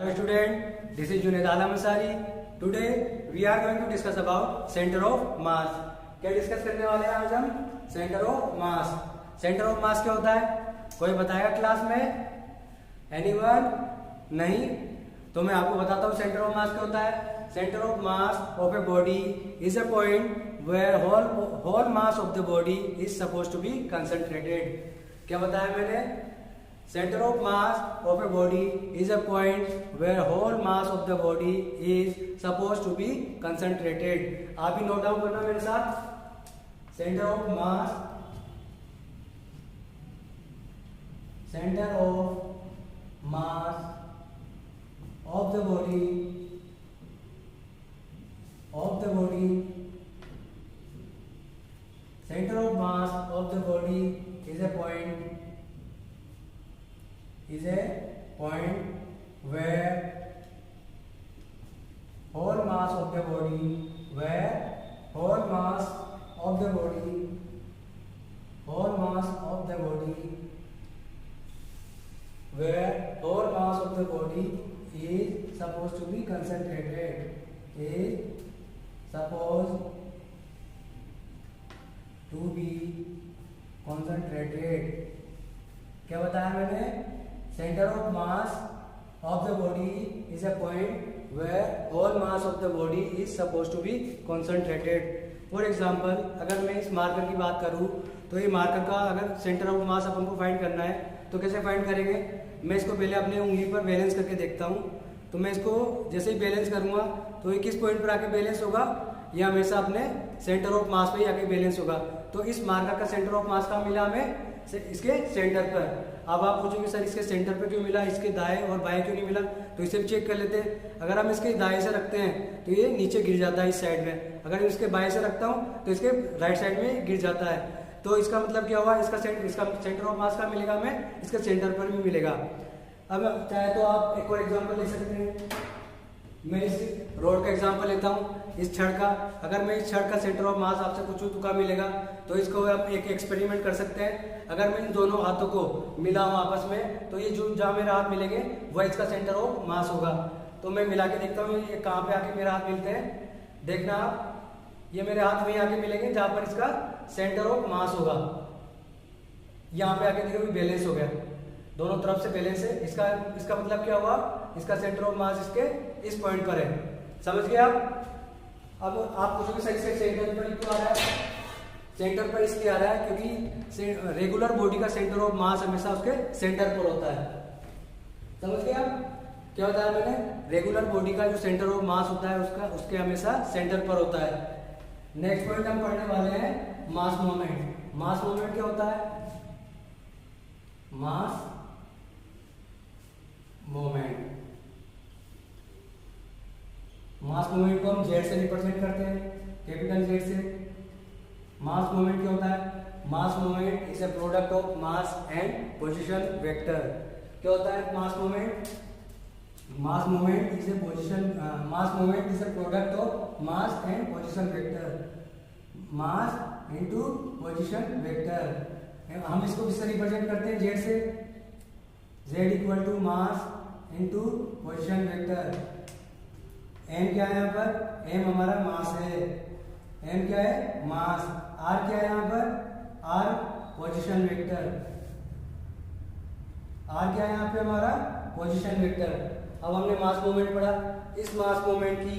Hello student, this is Junaid Alam Ansari. Today we are going to discuss about center of mass. क्या discuss करने वाले हैं आज हम? Centre of mass. Centre of मास क्या होता है? कोई बताएगा क्लास में? एनीवन? नहीं? तो मैं आपको बताता हूँ सेंटर ऑफ मास क्या होता है. Centre of mass of a body is a point where whole mass of the body is suppose to be concentrated. क्या बताया मैंने? Center of mass of a body is a point where whole mass of the body is supposed to be concentrated. आप भी note down करना मेरे साथ. Center of mass of the body center of mass of the body is a point where whole mass of the body is supposed to be concentrated. क्या बताया मैंने? Centre of mass of the body is a point where whole mass of the body is suppose to be concentrated. For example, अगर मैं इस marker की बात करूं तो ये मार्कर का अगर सेंटर ऑफ मास अपन को फाइंड करना है तो कैसे फाइंड करेंगे? मैं इसको पहले अपने उंगली पर बैलेंस करके देखता हूं. तो मैं इसको जैसे ही बैलेंस करूंगा तो ये किस पॉइंट पर आके बैलेंस होगा? ये हमेशा अपने सेंटर ऑफ मास पे ही आके बैलेंस होगा. तो इस मार्कर का सेंटर ऑफ मास कहाँ मिला हमें? इसके सेंटर पर. अब आप पूछोगे सर इसके सेंटर पर क्यों मिला, इसके दाएं और बाएं क्यों नहीं मिला? तो इसे भी चेक कर लेते हैं. अगर हम इसके दाएं से रखते हैं तो ये नीचे गिर जाता है इस साइड में. अगर इसके बाएं से रखता हूँ तो इसके राइट साइड में गिर जाता है. तो इसका मतलब क्या हुआ? इसका सेंटर ऑफ मास का मिलेगा हमें, इसके सेंटर पर भी मिलेगा. अब चाहे तो आप एक और एग्जाम्पल ले सकते हैं. मैं इस रोड का एग्जांपल लेता हूँ, इस छड़ का. अगर मैं इस छड़ का सेंटर ऑफ मास आपसे पूछूं तो क्या मिलेगा? तो इसको आप एक एक्सपेरिमेंट कर सकते हैं. अगर मैं इन दोनों हाथों को मिलाऊं आपस में तो ये जो जहाँ मेरे हाथ मिलेंगे वह इसका सेंटर ऑफ मास होगा. तो मैं मिला के देखता हूँ ये कहाँ पे आके मेरे हाथ मिलते हैं. देखना आप, ये मेरे हाथ में आके मिलेंगे जहाँ पर इसका सेंटर ऑफ मास होगा. यहाँ पे आके देखो बैलेंस हो गया, दोनों तरफ से बैलेंस है. इसका मतलब क्या हुआ? इसका सेंटर ऑफ मास इसके इस पॉइंट पर है. समझ गए आप? अब आप पूछोगे सही से सेंटर पर क्यों आ रहा है? सेंटर पर इसलिए आ रहा है क्योंकि रेगुलर बॉडी का सेंटर ऑफ मास हमेशा उसके सेंटर पर होता है. समझ गए आप? क्या बताया मैंने? रेगुलर बॉडी का जो सेंटर ऑफ मास होता है उसके हमेशा सेंटर पर होता है. नेक्स्ट पॉइंट हम पढ़ने वाले हैं मास मोमेंट. मास मोमेंट क्या होता है? मास मोमेंट को हम जेड से रिप्रेजेंट करते हैं, कैपिटल जेड से. मास मोमेंट क्या होता है? Mass moment is a product of mass and position vector. क्या होता है mass moment? Mass moment is a product of mass and position vector. Mass into position vector. हम इसको किससे रिप्रेजेंट करते हैं? जेड से. Z equal to mass into position vector. M क्या है यहाँ पर? एम हमारा मास है. एम क्या है? मास. आर क्या है यहाँ पर? Are position vector. आर क्या है यहाँ पे? हमारा पोजीशन वेक्टर. अब हमने मास मोमेंट पढ़ा. इस मास मोमेंट की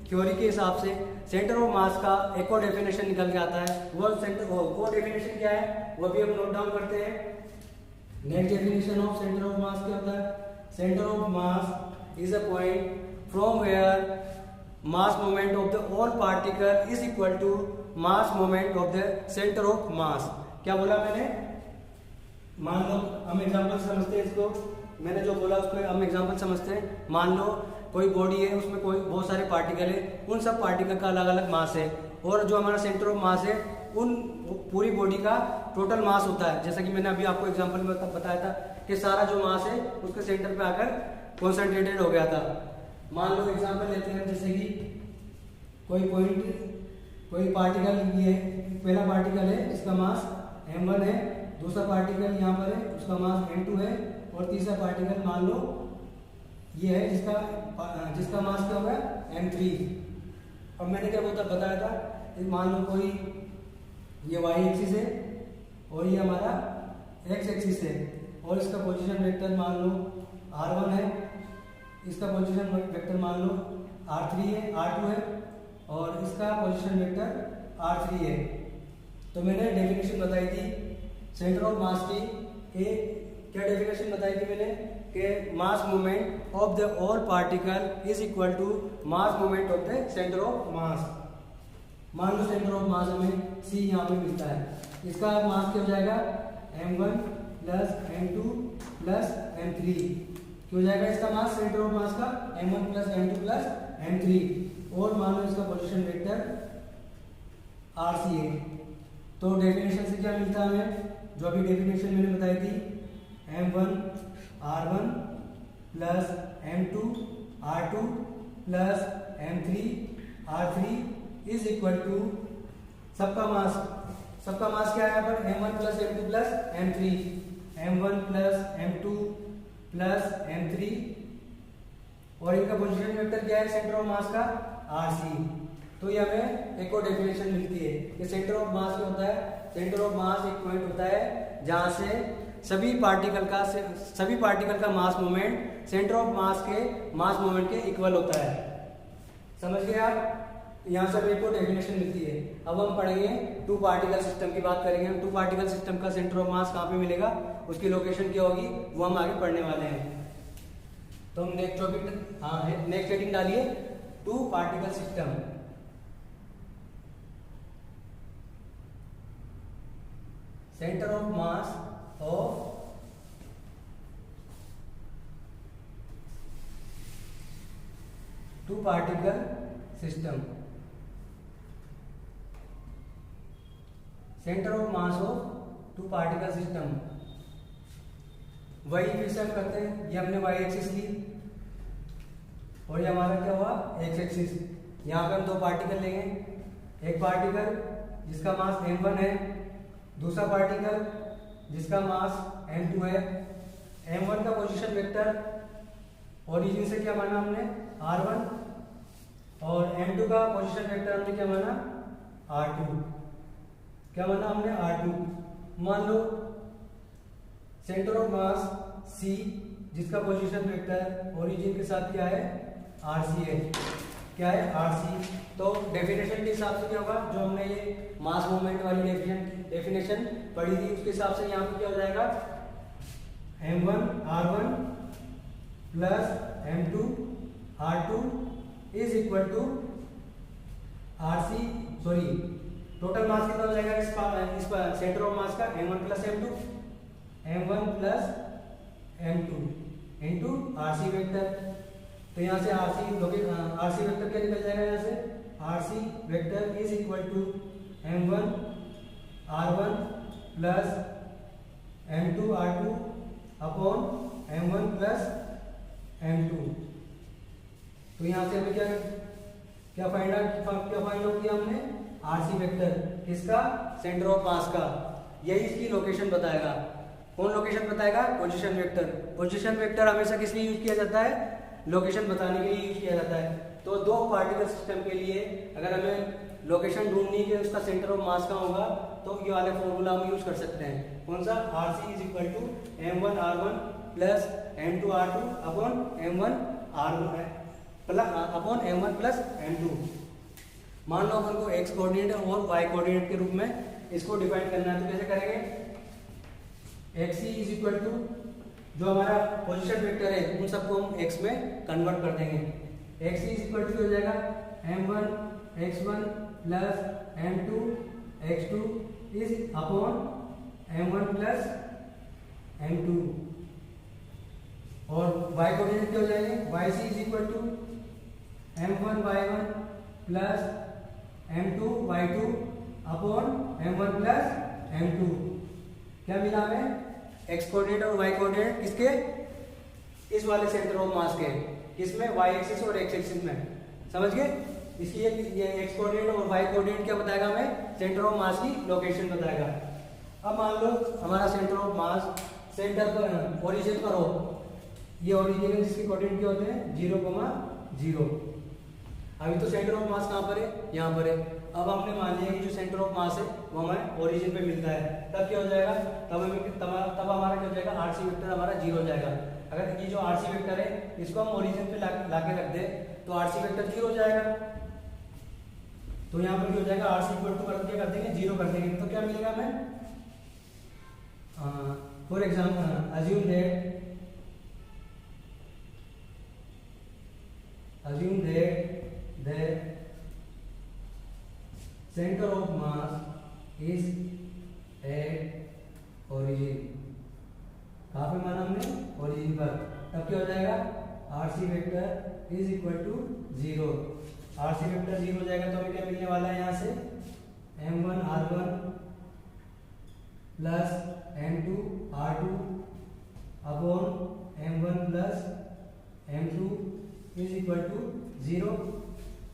थ्योरी के हिसाब से सेंटर ऑफ मास का एक और डेफिनेशन निकल के आता है. वो डेफिनेशन क्या है वो भी हम नोट डाउन करते हैं. Next definition of centre of मास क्या होता है? Centre of mass is a point from where mass moment of the all particle is equal to mass moment of the center of mass. क्या बोला मैंने? मान लो हम एग्जांपल समझते हैं इसको. मैंने जो बोला उसको हम एग्जांपल समझते हैं. मान लो कोई बॉडी है, उसमें कोई बहुत सारे पार्टिकल है. उन सब पार्टिकल का अलग अलग मास है और जो हमारा सेंटर ऑफ मास है उन पूरी बॉडी का टोटल मास होता है. जैसा कि मैंने अभी आपको एग्जांपल में बताया था कि सारा जो मास है उसके सेंटर पे आकर कॉन्सेंट्रेटेड हो गया था. मान लो एग्जांपल लेते हैं, जैसे कि कोई पार्टिकल ये पहला पार्टिकल है, इसका मास m1 है, दूसरा पार्टिकल यहाँ पर है, उसका मास m2 है, और तीसरा पार्टिकल मान लो ये है जिसका मास क्या होगा m3। अब मैंने क्या बताया था, मान लो कोई ये y एक्सिस है और ये हमारा x एक्सिस है, और इसका पोजीशन वेक्टर मान लो r1 है, इसका पोजीशन वेक्टर मान लो r3 है, r2 है, और इसका पोजीशन वेक्टर r3 है। तो मैंने डेफिनेशन बताई थी सेंटर ऑफ मास की, क्या डेफिनेशन बताई थी मैंने कि mass movement of the all particle is equal to mass movement of the centre of mass. मान लो सेंटर ऑफ मास हमें c यहाँ पे मिलता है, इसका मास क्या हो जाएगा m1 plus m2 plus m3, क्या हो जाएगा इसका मास सेंटर ऑफ मास का m1 plus m2 plus m3, और मान लो इसका पोजीशन वेक्टर rc है। तो डेफिनेशन से क्या मिलता है हमें, जो अभी डेफिनेशन मैंने बताई थी, m1 r1 plus m2 r2 plus m3 r3 is equal to सबका मास क्या है यहाँ पर m1 plus m2 plus m3, m1 plus m2 plus m3, और इनका पोजीशन वेक्टर क्या है सेंटर ऑफ मास का rc। तो ये हमें एक और डेफिनेशन मिलती है कि सेंटर ऑफ मास क्या होता है, सेंटर ऑफ मास एक पॉइंट होता है जहाँ से सभी पार्टिकल का mass movement centre of mass के मास मूवमेंट के इक्वल होता है। समझ गए आप, यहाँ से एक और डेफिनेशन मिलती है। अब हम पढ़ेंगे टू पार्टिकल सिस्टम की बात करेंगे। हम टू पार्टिकल सिस्टम का सेंटर ऑफ मास कहाँ पे मिलेगा, उसकी लोकेशन क्या होगी, वो हम आगे पढ़ने वाले हैं। तो हम नेक्स्ट टॉपिक, नेक्स्ट हेडिंग डालिए two particle system. Centre of mass of two particle system, centre of mass of two particle system. वही फिर से हम करते हैं, ये हमने y एक्सिस ली और ये हमारा क्या हुआ x एक्सिस। यहाँ पे हम दो पार्टिकल लेंगे, एक पार्टिकल जिसका मास m1 है, दूसरा पार्टिकल जिसका मास m2 है। m1 का पोजीशन वेक्टर ओरिजिन से क्या माना हमने r1, और m2 का पोजीशन वेक्टर हमने क्या माना r2, क्या माना हमने r2। मान लो सेंटर ऑफ मास c जिसका पोजीशन वेक्टर ओरिजिन के साथ क्या है rc है, क्या है rc। तो डेफिनेशन के हिसाब से क्या होगा, जो हमने ये मास मूवमेंट वाली डेफिनेशन पढ़ी थी उसके हिसाब से यहाँ पे क्या हो जाएगा m1 r1 plus m2 r2 is equal to rc, sorry total mass कितना हो जाएगा इस सेंटर ऑफ मास का m1 plus m1 plus m2 into rc vector. तो यहाँ से rc वेक्टर क्या निकल जाएगा, यहाँ से rc vector is equal to m1 r1 plus m2 r2 upon m1 plus m2। तो यहाँ से अभी क्या फाइंड आउट किया हमने rc वेक्टर, किसका सेंटर ऑफ मास का। यही इसकी लोकेशन बताएगा। कौन लोकेशन बताएगा, पोजीशन वेक्टर। पोजीशन वेक्टर हमेशा किस लिए यूज किया जाता है, लोकेशन बताने के लिए यूज किया जाता है। तो दो पार्टिकल सिस्टम के लिए अगर हमें लोकेशन ढूंढनी है उसका सेंटर ऑफ मास कहाँ होगा, तो ये वाले फॉर्मूला हम यूज कर सकते हैं। कौन सा, rc is equal to m1 r1 plus m2 r2 upon m1 r1 upon m1 plus m2। मान लो अपन को x कोऑर्डिनेट और y कोऑर्डिनेट के रूप में इसको डिफाइन करना है, तो कैसे करेंगे, x इज इक्वल टू जो हमारा पोजीशन वेक्टर है उन सबको हम x में कन्वर्ट कर देंगे। x इज इक्वल टू हो जाएगा m1 x1 plus m2 x2 is upon m1 plus m2, और y कोऑर्डिनेट क्या हो जाएंगे, yc is equal to m1 y1 plus m2 y2 upon m1 plus m2। क्या मिला हमें, x कोऑर्डिनेट और y कोऑर्डिनेट किसके, इस वाले सेंटर ऑफ मास के, किसमें y एक्सिस और x एक्सिस में। समझ गए, इसलिए ये x कोऑर्डिनेट और y कोऑर्डिनेट क्या बताएगा हमें, सेंटर ऑफ मास की लोकेशन बताएगा। अब मान लो हमारा सेंटर ऑफ मास सेंटर पर ओरिजिन पर हो, ये ओरिजिन है जिसके कोऑर्डिनेट क्या होते हैं 0,0। अभी तो सेंटर ऑफ मास कहाँ पर है, यहाँ पर है। अब हमने मान लिया कि जो सेंटर ऑफ मास है वो हमारे ओरिजिन पे मिलता है, तब क्या हो जाएगा, तब हमारा क्या हो जाएगा, आरसी वेक्टर हमारा 0 हो जाएगा। अगर ये जो आरसी वेक्टर है इसको हम ओरिजिन पे ला के रख दे तो आरसी वेक्टर 0 हो जाएगा। तो यहाँ पर क्या हो जाएगा, आरसी इक्वल टू क्या कर देंगे 0 कर देंगे, तो क्या मिलेगा हमें, for example assume that the center of mass is at origin। कहाँ पे माना हमने, ओरिजिन पर। तब क्या हो जाएगा, RC vector is equal to 0। RC vector 0 हो जाएगा तो हमें क्या मिलने वाला है, यहाँ से m1r1 plus m2r2 upon m1 plus m2 is equal to 0।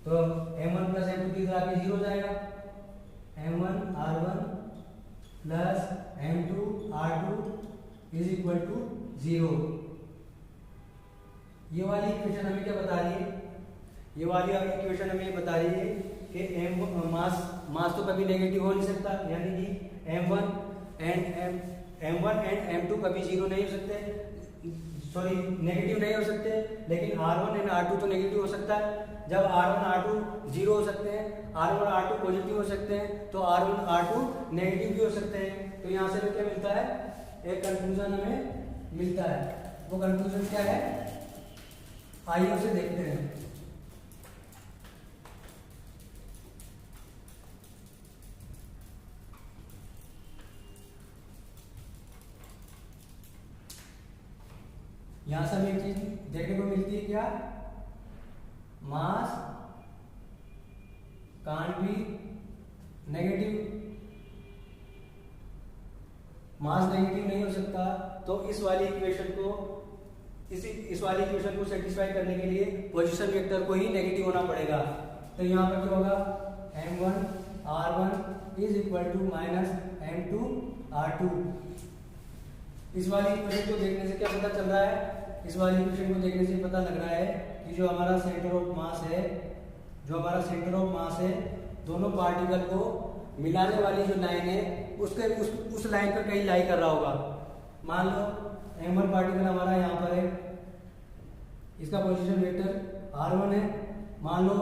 तो m1 प्लस m2 की तरह पे 0 हो जाएगा, m1r1 plus m2r2 is equal to 0। ये वाली इक्वेशन हमें क्या बता रही है, ये वाली इक्वेशन हमें बता रही है कि मास तो कभी नेगेटिव हो नहीं सकता, यानी कि m1 एंड m2 कभी 0 नहीं हो सकते, सॉरी नेगेटिव नहीं हो सकते, लेकिन r1 एंड r2 तो नेगेटिव हो सकता है। जब r1 r2 0 हो सकते हैं, r1 r2 पॉजिटिव हो सकते हैं, तो r1 r2 नेगेटिव भी हो सकते हैं। तो यहाँ से हमें क्या मिलता है, एक कंक्लूजन हमें मिलता है। वो कंक्लूजन क्या है, आइए उसे देखते हैं। यहां से हमें एक चीज देखने को मिलती है, क्या, mass can't be negative, mass negative नहीं हो सकता। तो इस वाली इक्वेशन को सेटिस्फाई करने के लिए पोजीशन वेक्टर को ही नेगेटिव होना पड़ेगा। तो यहाँ पर क्या होगा, m1r1 is equal to minus m2r2। इस वाली इक्वेशन को देखने से क्या पता चल रहा है, इस वाली इक्वेशन को देखने से पता लग रहा है कि जो हमारा सेंटर ऑफ मास है, दोनों पार्टिकल को मिलाने वाली जो लाइन है उस लाइन पर कहीं लाई कर रहा होगा। मान लो m1 पार्टिकल हमारा यहाँ पर है, इसका पोजीशन वेक्टर r1 है। मान लो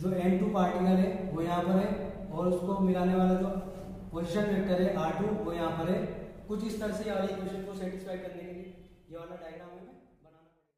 जो m2 पार्टिकल है वो यहाँ पर है और उसको मिलाने वाला जो पोजीशन वेक्टर है r2 वो यहाँ पर है। कुछ इस तरह से ये वाली इक्वेशन को सेटिस्फाई करने के लिए ये वाला डायग्राम